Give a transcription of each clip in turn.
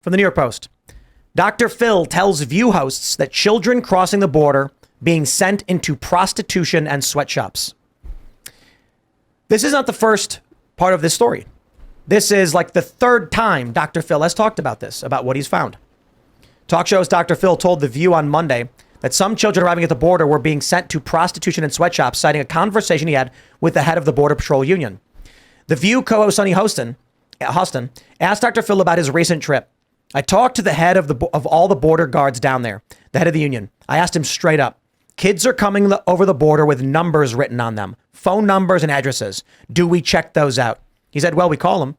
from the New York Post. Dr. Phil tells View hosts that children crossing the border being sent into prostitution and sweatshops. This is not the first part of this story. This is like the third time Dr. Phil has talked about this, about what he's found. Talk show host Dr. Phil told The View on Monday that some children arriving at the border were being sent to prostitution and sweatshops, citing a conversation he had with the head of the Border Patrol Union. The View co-host Sonny Hostin asked Dr. Phil about his recent trip. I talked to the head of all the border guards down there, the head of the union. I asked him straight up, kids are coming over the border with numbers written on them, phone numbers and addresses. Do we check those out? He said, well, we call them.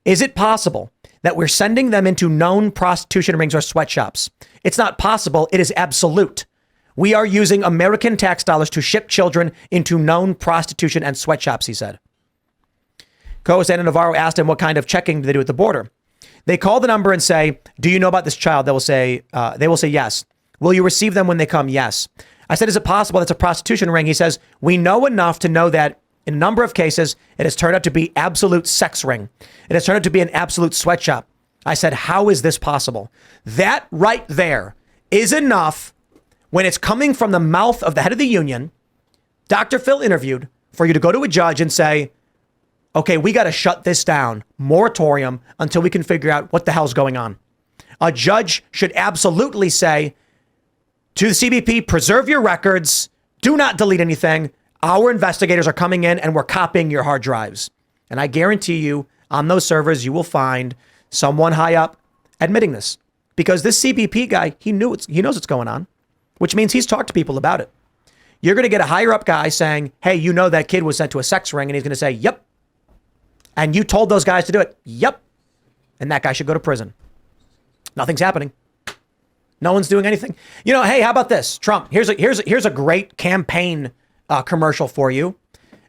Is it possible that we're sending them into known prostitution rings or sweatshops? It's not possible. It is absolute. We are using American tax dollars to ship children into known prostitution and sweatshops, he said. Co-host Ana Navarro asked him what kind of checking do they do at the border. They call the number and say, do you know about this child? They will say yes. Will you receive them when they come? Yes. I said, is it possible that's a prostitution ring? He says, we know enough to know that in a number of cases, it has turned out to be absolute sex ring. It has turned out to be an absolute sweatshop. I said, how is this possible? That right there is enough when it's coming from the mouth of the head of the union, Dr. Phil interviewed, for you to go to a judge and say, okay, we got to shut this down, moratorium, until we can figure out what the hell's going on. A judge should absolutely say to the CBP, preserve your records, do not delete anything. Our investigators are coming in and we're copying your hard drives. And I guarantee you on those servers, you will find someone high up admitting this, because this CBP guy, he knows what's going on, which means he's talked to people about it. You're going to get a higher up guy saying, hey, you know, that kid was sent to a sex ring, and he's going to say, yep. And you told those guys to do it. Yep. And that guy should go to prison. Nothing's happening. No one's doing anything. You know, hey, how about this? Trump, here's a great campaign commercial for you.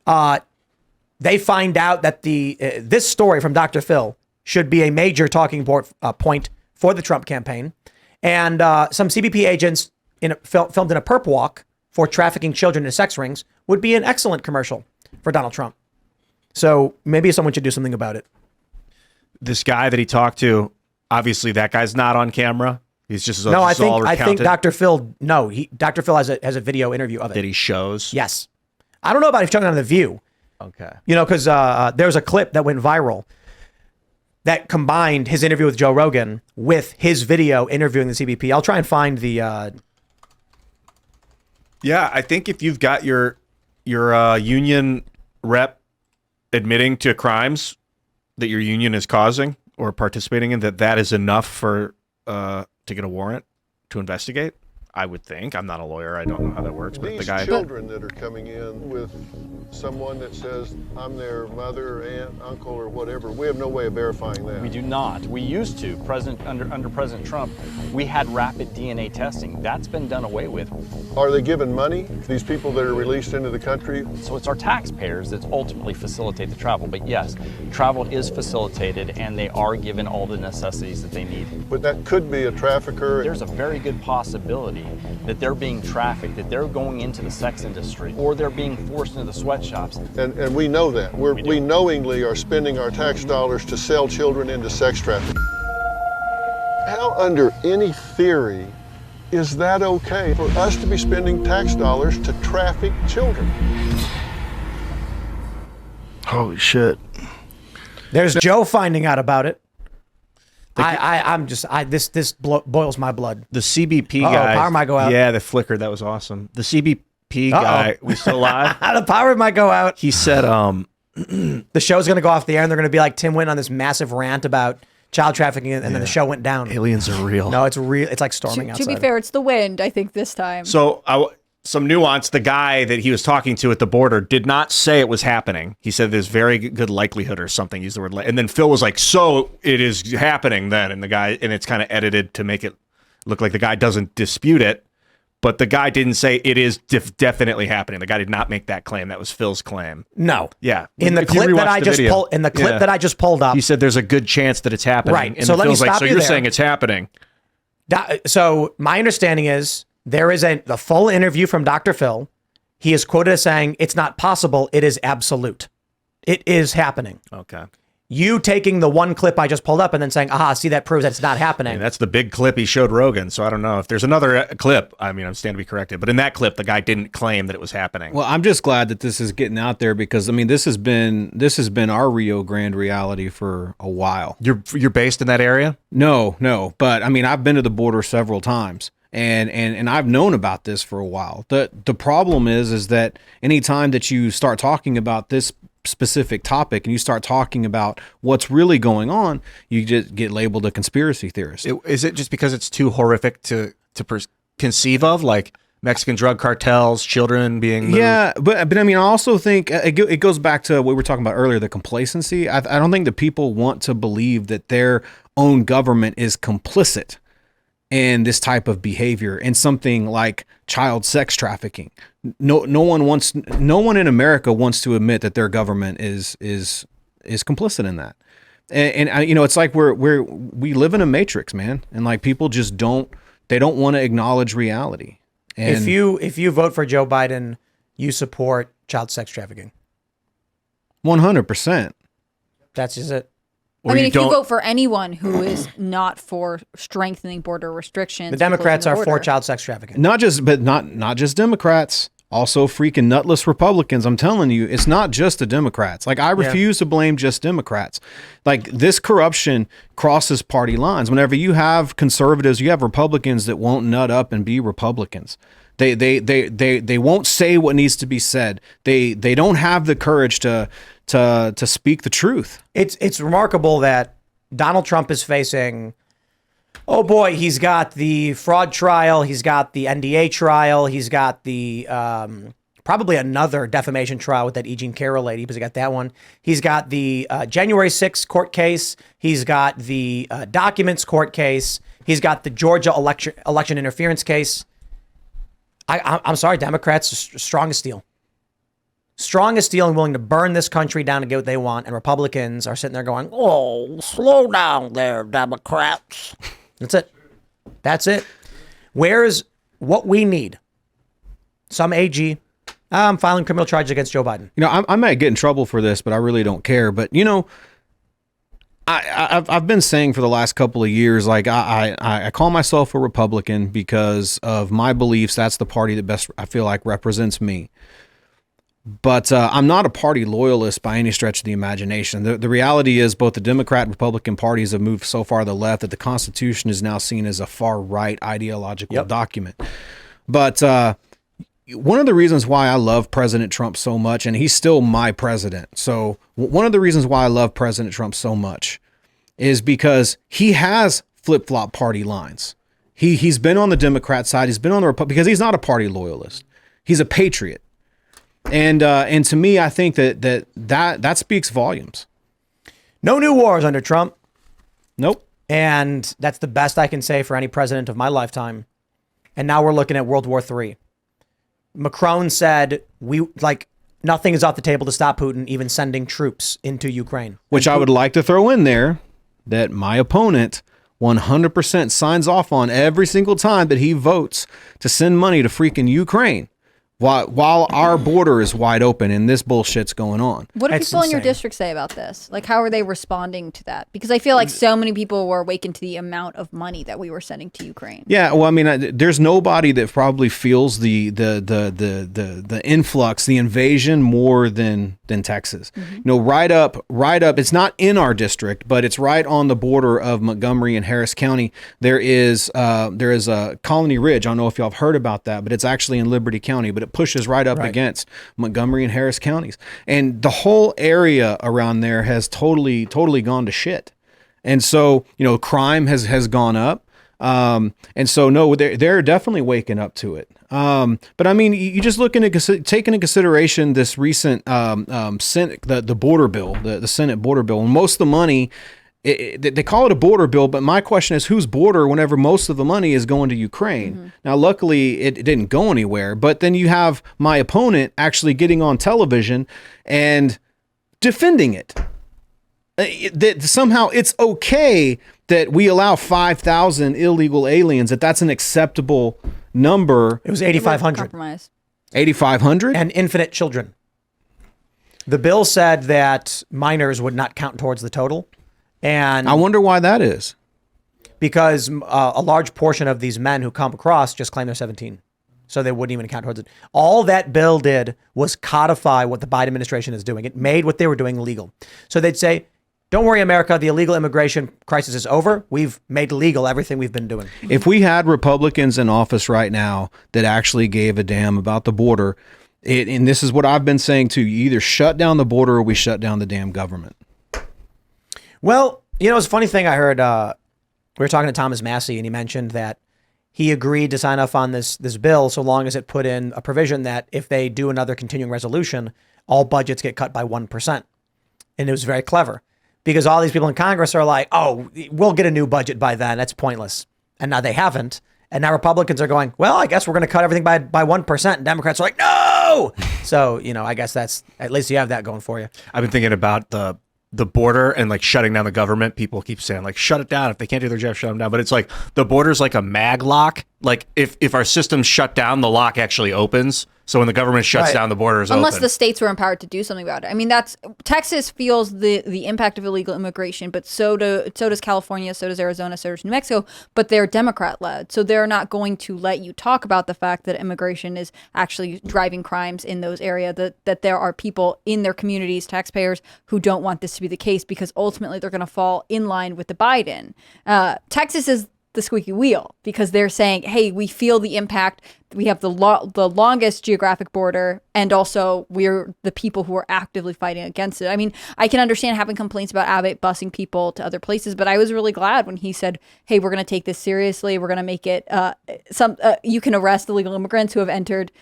They find out that this story from Dr. Phil should be a major talking point for the Trump campaign. And some CBP agents filmed in a perp walk for trafficking children into sex rings would be an excellent commercial for Donald Trump. So maybe someone should do something about it. This guy that he talked to, obviously that guy's not on camera. He's just no. I think Dr. Phil. No, Dr. Phil has a video interview of it that he shows. Yes, I don't know about if showing it on The View. Okay, you know, because there's a clip that went viral that combined his interview with Joe Rogan with his video interviewing the CBP. I'll try and find the. Yeah, I think if you've got your union rep admitting to crimes that your union is causing or participating in, that is enough for to get a warrant to investigate. I would think. I'm not a lawyer. I don't know how that works. But These the guy, children that are coming in with someone that says I'm their mother, aunt, uncle, or whatever, we have no way of verifying that. We do not. We used to. Under President Trump, we had rapid DNA testing. That's been done away with. Are they given money, these people that are released into the country? So it's our taxpayers that ultimately facilitate the travel. But yes, travel is facilitated, and they are given all the necessities that they need. But that could be a trafficker. There's a very good possibility that they're being trafficked, that they're going into the sex industry, or they're being forced into the sweatshops. And we know that. We knowingly are spending our tax dollars to sell children into sex trafficking. How under any theory is that okay for us to be spending tax dollars to traffic children? Holy shit. There's Joe finding out about it. This boils my blood. The CBP guy. Power might go out. Yeah, the flicker. That was awesome. The CBP guy. We still live? The power might go out. He said, the show's going to go off the air and they're going to be like, Tim went on this massive rant about child trafficking and then the show went down. Aliens are real. No, it's real. It's like storming outside. To be fair, it's the wind, I think, this time. So some nuance. The guy that he was talking to at the border did not say it was happening. He said there's very good likelihood or something. Use the word and then Phil was like, so it is happening then. And it's kind of edited to make it look like the guy doesn't dispute it. But the guy didn't say it is definitely happening. The guy did not make that claim. That was Phil's claim. No. Yeah. In the clip that I just pulled up, he said there's a good chance that it's happening. Right. And So let me Phil's like, stop so you you're there. saying it's happening. So my understanding is there is the full interview from Dr. Phil. He is quoted as saying, it's not possible. It is absolute. It is happening. Okay. You taking the one clip I just pulled up and then saying, aha, see, that proves that it's not happening. And that's the big clip he showed Rogan. So I don't know if there's another clip. I mean, I'm stand to be corrected. But in that clip, the guy didn't claim that it was happening. Well, I'm just glad that this is getting out there because, I mean, this has been our Rio Grande reality for a while. You're based in that area? No. But, I mean, I've been to the border several times. And I've known about this for a while. The problem is that anytime that you start talking about this specific topic and you start talking about what's really going on, you just get labeled a conspiracy theorist. Is it just because it's too horrific to conceive of, like Mexican drug cartels, children being moved? Yeah, but I mean, I also think it goes back to what we were talking about earlier, the complacency. I don't think that people want to believe that their own government is complicit in this type of behavior and something like child sex trafficking. No one in America wants to admit that their government is complicit in that. And you know, it's like we live in a matrix, man. And like people just don't want to acknowledge reality. And if you vote for Joe Biden, you support child sex trafficking. 100%. That's just it. I mean, if you vote for anyone who is not for strengthening border restrictions, the Democrats are for child sex trafficking. Not just Democrats, also freaking nutless Republicans. I'm telling you, it's not just the Democrats. Like, I refuse to blame just Democrats. Like, this corruption crosses party lines. Whenever you have conservatives, you have Republicans that won't nut up and be Republicans. They won't say what needs to be said. They don't have the courage to speak the truth. It's remarkable that Donald Trump is facing, oh boy, he's got the fraud trial, he's got the NDA trial, he's got the probably another defamation trial with that E. Jean Carroll lady, because he got that one. He's got the January 6th court case. He's got the documents court case. He's got the Georgia election interference case. I'm sorry, Democrats are strong as steel. Strong as steel and willing to burn this country down to get what they want. And Republicans are sitting there going, oh, slow down there, Democrats. That's it. Where's what we need? Some AG. I'm filing criminal charges against Joe Biden. You know, I might get in trouble for this, but I really don't care. But, you know, I've been saying for the last couple of years, like I call myself a Republican because of my beliefs. That's the party that best, I feel like, represents me. But I'm not a party loyalist by any stretch of the imagination. The reality is both the Democrat and Republican parties have moved so far to the left that the Constitution is now seen as a far right ideological document. But one of the reasons why I love President Trump so much, and he's still my president. So one of the reasons why I love President Trump so much is because he has flip-flop party lines. He's been on the Democrat side. He's been on the Republican, because he's not a party loyalist. He's a patriot. And to me, I think that speaks volumes. No new wars under Trump. Nope. And that's the best I can say for any president of my lifetime. And now we're looking at World War III. Macron said nothing is off the table to stop Putin, even sending troops into Ukraine. Which I would like to throw in there that my opponent 100% signs off on every single time that he votes to send money to freaking Ukraine. While our border is wide open and this bullshit's going on. What do people in your district say about this? Like, how are they responding to that? Because I feel like so many people were awakened to the amount of money that we were sending to Ukraine. Yeah, well, I mean, there's nobody that probably feels the influx, the invasion more than Texas. Mm-hmm. You know, right up. It's not in our district, but it's right on the border of Montgomery and Harris County. There is a Colony Ridge. I don't know if y'all have heard about that, but it's actually in Liberty County. But it pushes right up against Montgomery and Harris counties. And the whole area around there has totally gone to shit. And so, you know, crime has gone up. And so, no, they're definitely waking up to it. But I mean, you just look into take into consideration this recent Senate, the border bill, the Senate border bill, and most of the money. They call it a border bill, but my question is whose border whenever most of the money is going to Ukraine? Mm-hmm. Now, luckily, it didn't go anywhere, but then you have my opponent actually getting on television and defending it. That somehow it's okay that we allow 5,000 illegal aliens, that's an acceptable number. It was 8,500. 8,500? And infinite children. The bill said that minors would not count towards the total. And I wonder why that is. Because a large portion of these men who come across just claim they're 17. So they wouldn't even count towards it. All that bill did was codify what the Biden administration is doing. It made what they were doing legal. So they'd say, don't worry, America, the illegal immigration crisis is over. We've made legal everything we've been doing. If we had Republicans in office right now that actually gave a damn about the border, and this is what I've been saying too, you either shut down the border or we shut down the damn government. Well, you know, it's a funny thing I heard. We were talking to Thomas Massey, and he mentioned that he agreed to sign off on this bill so long as it put in a provision that if they do another continuing resolution, all budgets get cut by 1%. And it was very clever because all these people in Congress are like, oh, we'll get a new budget by then. That's pointless. And now they haven't. And now Republicans are going, well, I guess we're going to cut everything by 1%. And Democrats are like, no. So, you know, I guess that's, at least you have that going for you. I've been thinking about the border and like shutting down the government. People keep saying like, shut it down. If they can't do their job, shut them down. But it's like the border's like a mag lock. Like if our system's shut down, the lock actually opens. So when the government shuts down, the border is Unless open. the states were empowered to do something about it. I mean, Texas feels the impact of illegal immigration, but so does California, so does Arizona, so does New Mexico, but they're Democrat-led. So they're not going to let you talk about the fact that immigration is actually driving crimes in those areas, that there are people in their communities, taxpayers, who don't want this to be the case because ultimately they're going to fall in line with the Biden. Texas is the squeaky wheel because they're saying, hey, we feel the impact. We have the longest geographic border, and also we're the people who are actively fighting against it. I mean, I can understand having complaints about Abbott busing people to other places, but I was really glad when he said, hey, we're going to take this seriously. We're going to make it you can arrest illegal immigrants who have entered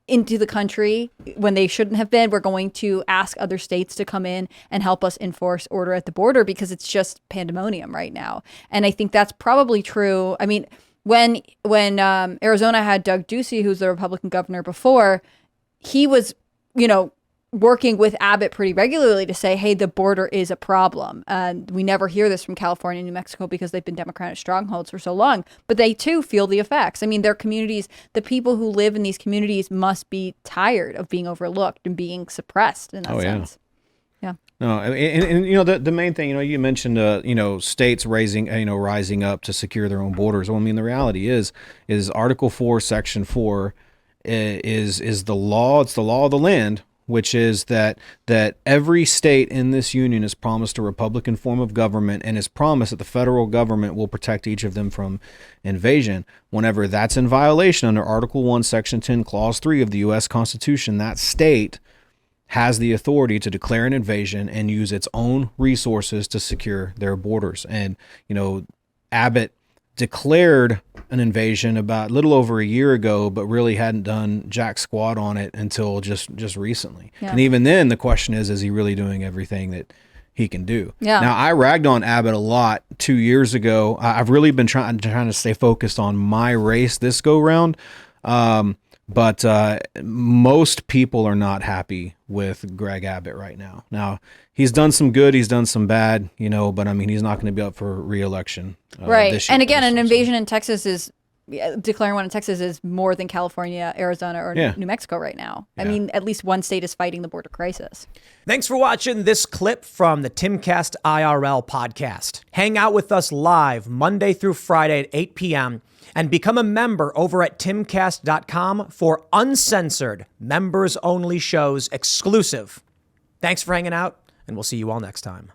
into the country when they shouldn't have been. We're going to ask other states to come in and help us enforce order at the border because it's just pandemonium right now. And I think that's probably true. I mean, when Arizona had Doug Ducey, who's the Republican governor before, he was, you know, working with Abbott pretty regularly to say, hey, the border is a problem. And we never hear this from California and New Mexico because they've been Democratic strongholds for so long. But they, too, feel the effects. I mean, their communities, the people who live in these communities must be tired of being overlooked and being suppressed in that sense. Yeah. No, and you know, the main thing, you know, you mentioned, you know, states rising up to secure their own borders. Well, I mean, the reality is Article 4, Section 4 is the law. It's the law of the land, which is that every state in this union is promised a Republican form of government and is promised that the federal government will protect each of them from invasion. Whenever that's in violation under Article 1, Section 10, Clause 3 of the U.S. Constitution, that state has the authority to declare an invasion and use its own resources to secure their borders. And, you know, Abbott declared an invasion about a little over a year ago, but really hadn't done jack squat on it until just recently. Yeah. And even then, the question is he really doing everything that he can do? Yeah. Now, I ragged on Abbott a lot 2 years ago. I've really been trying to stay focused on my race this go round. But most people are not happy with Greg Abbott right now. Now, he's done some good, he's done some bad, you know, but I mean, he's not going to be up for re-election. Right. This year, and again, an invasion in Texas is, declaring one in Texas is more than California, Arizona, or New Mexico right now. Yeah. I mean, at least one state is fighting the border crisis. Thanks for watching this clip from the Timcast IRL podcast. Hang out with us live Monday through Friday at 8 p.m. and become a member over at timcast.com for uncensored, members-only shows exclusive. Thanks for hanging out, and we'll see you all next time.